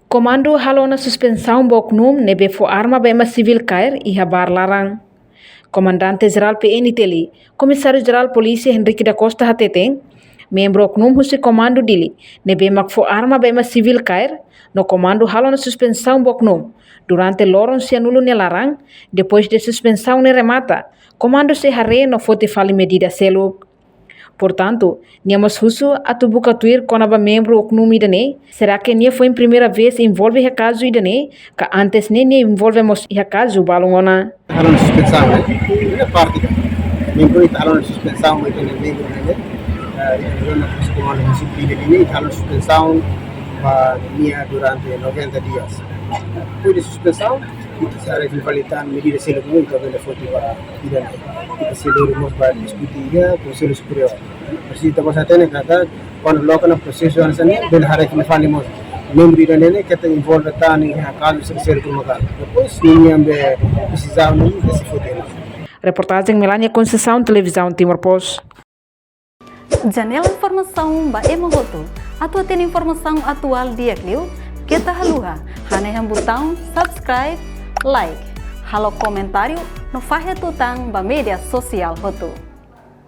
Komando halona suspensão boknum nebe fo arma bema civil cair e habar larang. Comandante-Geral PNTL, Comissário-Geral Polícia Henrique da Costa Hateteng, membro oknum husi comando dili, nebe mak fo arma bema civil cair, no comando halona suspensão boknum. Durante loron se anulo ne larang, depois de suspensão ne remata, comando se harre no fote fali medida selo. Portanto, niamos husu atubuka tuir konaba membro oknum idane, será que nia foi em primeira vez envolve a caso idane, que antes nem envolvemos a caso balongona. Halon suspensão, né? Primeira parte, membro itu halon suspensão, itu membro né? Itu na comando municipal ini halon suspensão para durante 90 dias. Depois de suspensão, se hará validar medidas seletivas então ele foi para idane. Kita seluruh para discutir com o Conselho Superior. Persi kita bisa tanya kata quando local processo ansane bel hará que falamos membro idane que tem envolve tani caso secretário do local. Depois ninguém precisava nem desse futebol. Reportagem Melania Conceição, Televisão Timor-Post. Janela informação ba emohoto. Atau tem informação atual dia kliu, kita haluha. Hane botão subscribe, like. Halo comentário no fahe tutang ba media sosial hotu.